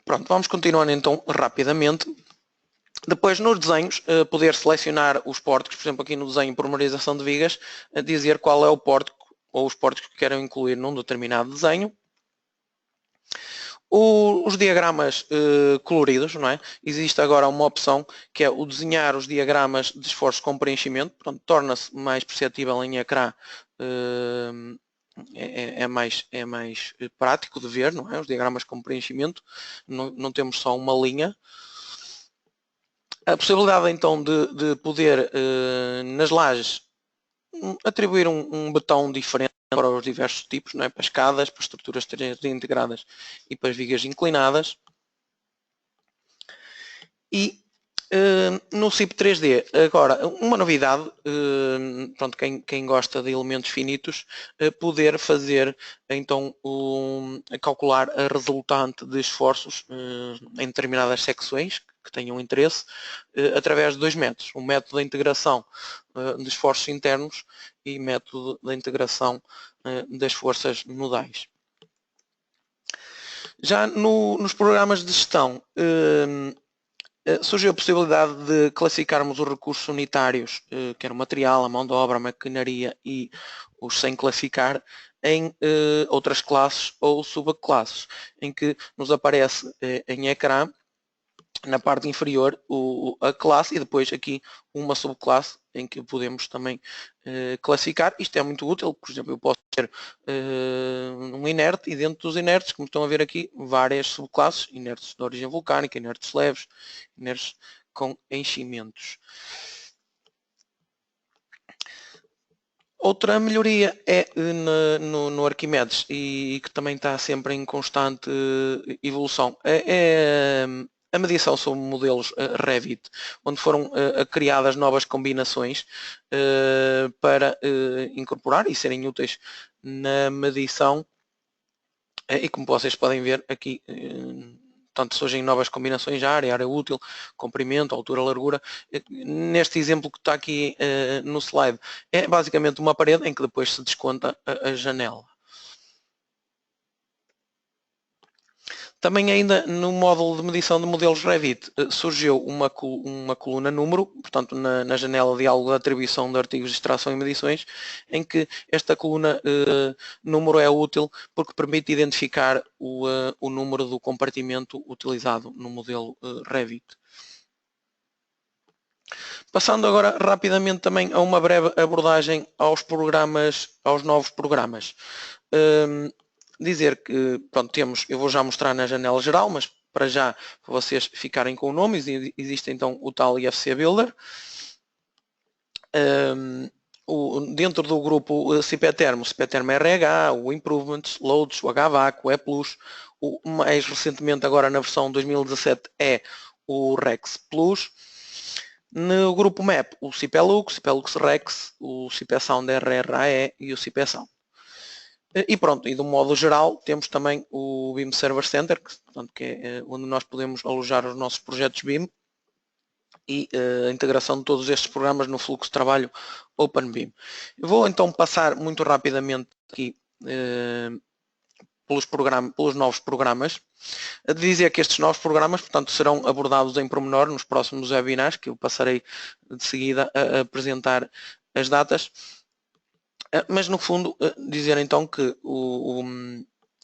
Pronto, vamos continuar então rapidamente. Depois, nos desenhos, poder selecionar os pórticos, por exemplo, aqui no desenho por memorização de vigas, dizer qual é o pórtico ou os pórticos que querem incluir num determinado desenho. Os diagramas coloridos, não é? Existe agora uma opção que é o desenhar os diagramas de esforço com preenchimento, portanto, torna-se mais perceptível em ecrã, é mais prático de ver, não é? Os diagramas com preenchimento, não temos só uma linha. A possibilidade então de poder nas lajes atribuir um botão diferente para os diversos tipos, não é? Para escadas, para estruturas integradas e para as vigas inclinadas. E no CIP 3D, agora, uma novidade, pronto, quem gosta de elementos finitos, poder fazer, então, calcular a resultante de esforços em determinadas secções que tenham interesse, através de dois métodos. O método da integração de esforços internos e método da integração das forças nodais. Já nos programas de gestão, surgiu a possibilidade de classificarmos os recursos unitários, quer o material, a mão de obra, a maquinaria e os sem classificar, em outras classes ou subclasses, em que nos aparece em ecrã, na parte inferior, a classe e depois aqui uma subclasse em que podemos também classificar. Isto é muito útil, por exemplo, eu posso ter um inerte e dentro dos inertes, como estão a ver aqui, várias subclasses, inertes de origem vulcânica, inertes leves, inertes com enchimentos. Outra melhoria é no Arquimedes e que também está sempre em constante evolução. É a medição sobre modelos Revit, onde foram criadas novas combinações para incorporar e serem úteis na medição. E como vocês podem ver aqui, tanto surgem novas combinações de área útil, comprimento, altura, largura. Neste exemplo que está aqui no slide, é basicamente uma parede em que depois se desconta a janela. Também ainda no módulo de medição de modelos Revit surgiu uma coluna número, portanto na janela diálogo de atribuição de artigos de extração e medições, em que esta coluna número é útil porque permite identificar o número do compartimento utilizado no modelo Revit. Passando agora rapidamente também a uma breve abordagem aos novos programas. Dizer que, pronto, eu vou já mostrar na janela geral, mas para já, para vocês ficarem com o nome, existe então o tal IFC Builder. Dentro do grupo CPTerm, o CPTerm RH, o Improvements, Loads, o HVAC, o E+, mais recentemente agora na versão 2017 é o Rex Plus. No grupo MAP, o CPLux, CPLux Rex, o CPSound RRAE e o CPSound. E pronto, e do modo geral temos também o BIM Server Center, que é onde nós podemos alojar os nossos projetos BIM e a integração de todos estes programas no fluxo de trabalho OpenBIM. Eu vou então passar muito rapidamente aqui pelos novos programas. A dizer que estes novos programas, portanto, serão abordados em pormenor nos próximos webinars, que eu passarei de seguida a apresentar as datas. Mas no fundo dizer então que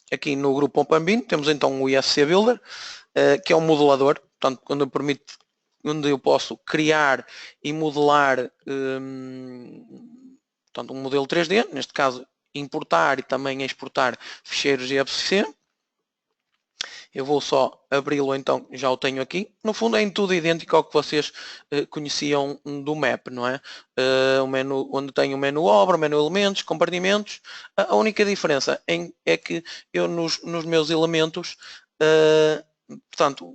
aqui no grupo OpenBIM temos então o IFC Builder, que é um modelador, portanto onde eu posso criar e modelar portanto, um modelo 3D, neste caso importar e também exportar ficheiros GFC. Eu vou só abri-lo então, já o tenho aqui. No fundo é em tudo idêntico ao que vocês conheciam do MAP, não é? O menu, onde tem o menu obra, o menu elementos, compartimentos. A única diferença é que eu nos meus elementos, portanto,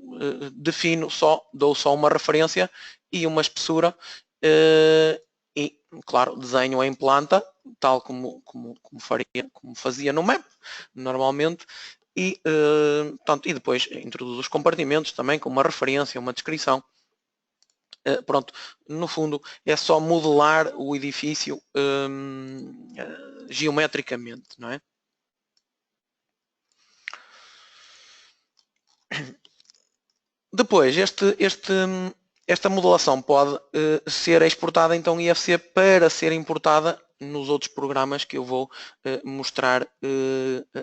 dou só uma referência e uma espessura e, claro, desenho em planta, tal como fazia no MAP, normalmente. E, portanto, e depois introduzo os compartimentos também com uma referência, uma descrição. Pronto, no fundo é só modelar o edifício geometricamente, não é? Depois, esta modelação pode ser exportada então IFC para ser importada nos outros programas que eu vou mostrar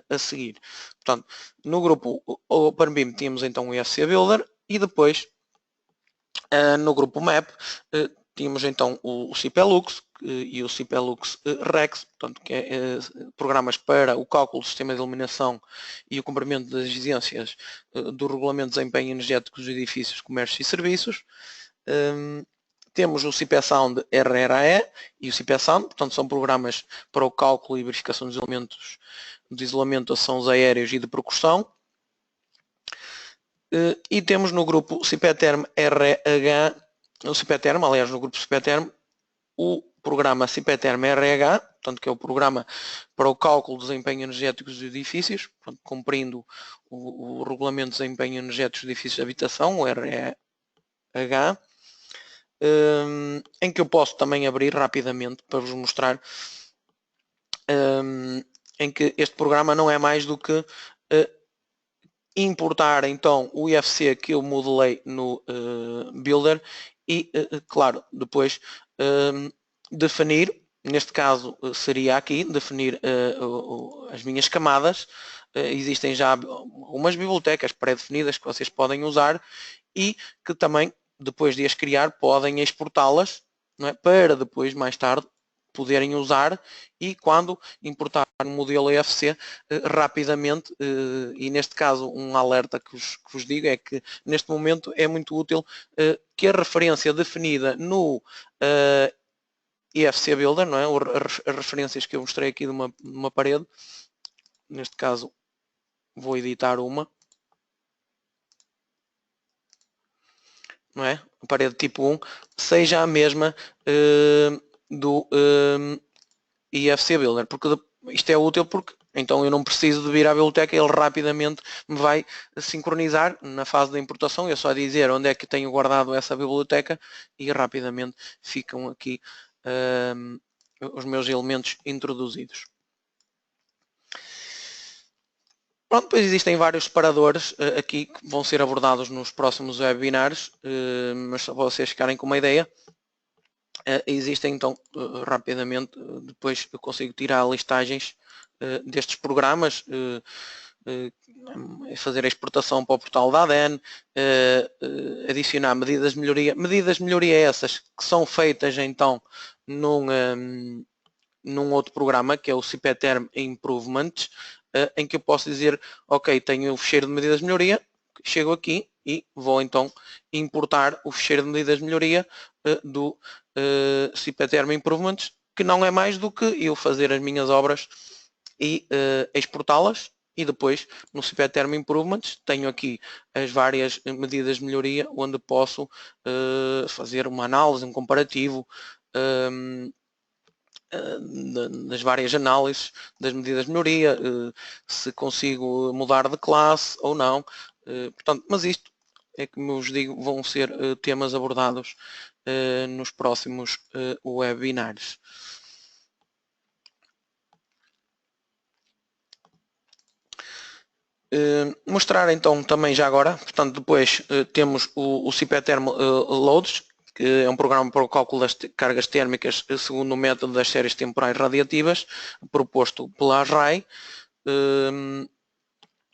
a seguir. Portanto, no grupo OpenBIM tínhamos então o IFC Builder e depois no grupo MAP tínhamos então o CPLux e o CPLux Rex, portanto, que é programas para o cálculo do sistema de iluminação e o cumprimento das exigências do Regulamento de Desempenho Energético dos Edifícios, Comércios e Serviços. Temos o CPSound RRAE e o CPSound, portanto são programas para o cálculo e verificação dos elementos de isolamento de sons aéreos e de percussão. E temos no grupo CPTerm RH, no grupo CPTerm, o programa CPTerm RH, portanto que é o programa para o cálculo do desempenho energético dos edifícios, portanto, cumprindo o Regulamento de Desempenho Energético dos Edifícios de Habitação, o REH, em que eu posso também abrir rapidamente para vos mostrar em que este programa não é mais do que importar então o IFC que eu modelei no Builder e, claro, depois definir, neste caso seria aqui, definir as minhas camadas. Existem já algumas bibliotecas pré-definidas que vocês podem usar e que também, depois de as criar, podem exportá-las, não é? Para depois, mais tarde, poderem usar e quando importar um modelo EFC rapidamente, e neste caso um alerta que vos digo é que neste momento é muito útil que a referência definida no EFC Builder, não é? As referências que eu mostrei aqui de uma parede, neste caso vou editar uma. não é? A parede tipo 1, seja a mesma do IFC Builder, porque isto é útil porque então eu não preciso de vir à biblioteca, ele rapidamente me vai sincronizar na fase da importação, é só dizer onde é que tenho guardado essa biblioteca e rapidamente ficam aqui os meus elementos introduzidos. Pronto, depois existem vários separadores aqui que vão ser abordados nos próximos webinars, mas só para vocês ficarem com uma ideia. Existem então rapidamente, depois eu consigo tirar listagens destes programas, fazer a exportação para o portal da ADN, adicionar medidas de melhoria. Medidas de melhoria essas que são feitas então num outro programa que é o CPTerm Improvements, em que eu posso dizer, ok, tenho o ficheiro de medidas de melhoria, chego aqui e vou então importar o ficheiro de medidas de melhoria do CPTerm Improvements, que não é mais do que eu fazer as minhas obras e exportá-las, e depois no CPTerm Improvements tenho aqui as várias medidas de melhoria onde posso fazer uma análise, um comparativo das várias análises das medidas de melhoria, se consigo mudar de classe ou não. Portanto, mas isto é que, como vos digo, vão ser temas abordados nos próximos webinars. Mostrar então também já agora, portanto depois temos o CPTerm Loads, que é um programa para o cálculo das cargas térmicas segundo o método das séries temporais radiativas, proposto pela ASRAE.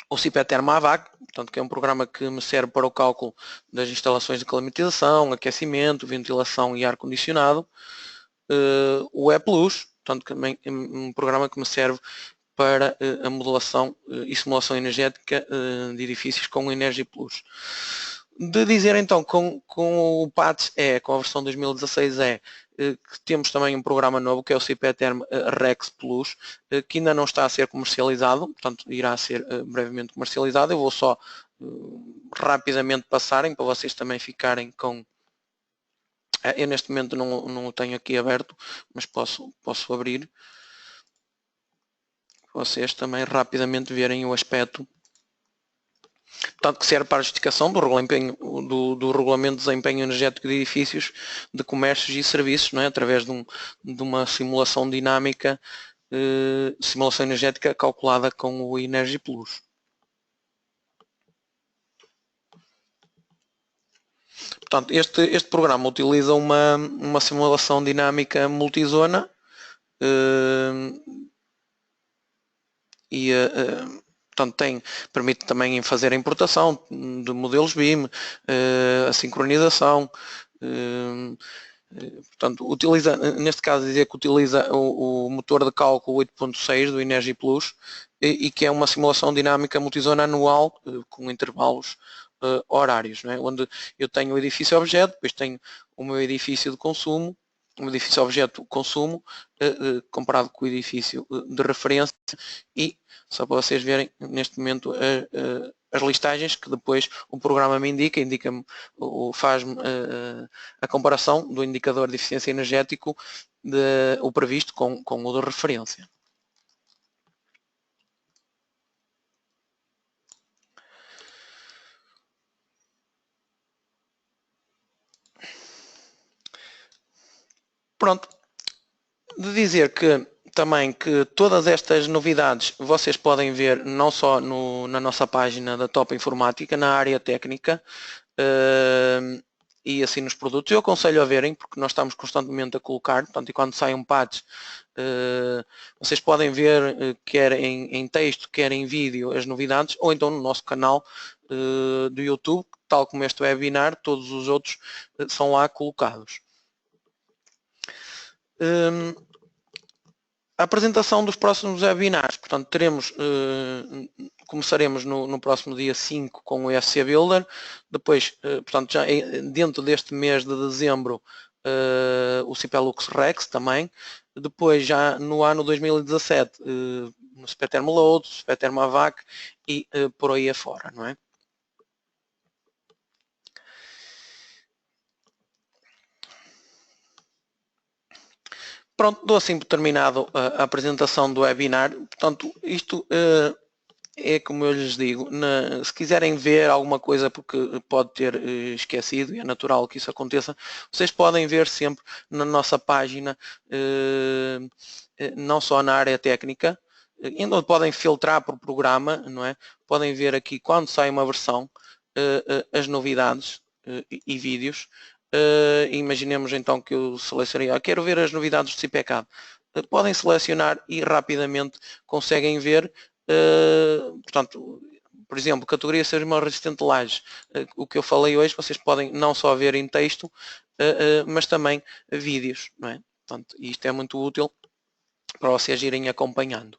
O CPTerm AVAC, portanto, que é um programa que me serve para o cálculo das instalações de climatização, aquecimento, ventilação e ar-condicionado. O E+, portanto, também é um programa que me serve para a modelação e simulação energética de edifícios com Energy Plus. De dizer então com o PATS com a versão 2016 que temos também um programa novo que é o CPTerm Rex Plus, que ainda não está a ser comercializado, portanto irá ser brevemente comercializado. Eu vou só rapidamente passarem para vocês também ficarem com... Eu neste momento não o tenho aqui aberto, mas posso abrir. Vocês também rapidamente verem o aspecto, portanto, que serve para a justificação do regulamento de desempenho energético de edifícios, de comércios e serviços, não é? Através de uma simulação dinâmica, simulação energética calculada com o Energy Plus. Portanto, este programa utiliza uma simulação dinâmica multizona e portanto, permite também fazer a importação de modelos BIM, a sincronização, portanto, neste caso dizer que utiliza o motor de cálculo 8.6 do Energy Plus e que é uma simulação dinâmica multizona anual com intervalos horários, não é? Onde eu tenho o edifício objeto, depois tenho o meu edifício de consumo, um edifício objeto consumo comparado com o edifício de referência e só para vocês verem neste momento as listagens que depois o programa me indica-me, faz-me a comparação do indicador de eficiência energético o previsto com o de referência. Pronto, de dizer que também que todas estas novidades vocês podem ver não só na nossa página da Top Informática, na área técnica e assim nos produtos. Eu aconselho a verem porque nós estamos constantemente a colocar, portanto, e quando saem patches vocês podem ver quer em texto, quer em vídeo as novidades ou então no nosso canal do YouTube, tal como este webinar, todos os outros são lá colocados. A apresentação dos próximos webinars, portanto começaremos no próximo dia 5 com o IFC Builder, depois, portanto já dentro deste mês de dezembro o CPLux Rex também, depois já no ano 2017 no CPTerm Load, CPTerm AVAC e por aí afora, não é? Pronto, dou assim por terminado a apresentação do webinar. Portanto, isto é como eu lhes digo, se quiserem ver alguma coisa porque pode ter esquecido, e é natural que isso aconteça, vocês podem ver sempre na nossa página, não só na área técnica, onde podem filtrar por programa, não é? Podem ver aqui quando sai uma versão, as novidades e vídeos. Imaginemos então que eu selecionei, quero ver as novidades do CPCAD. Podem selecionar e rapidamente conseguem ver. Portanto, por exemplo, categoria Sismo resistente de lajes. O que eu falei hoje, vocês podem não só ver em texto, mas também vídeos, não é? Portanto, isto é muito útil para vocês irem acompanhando.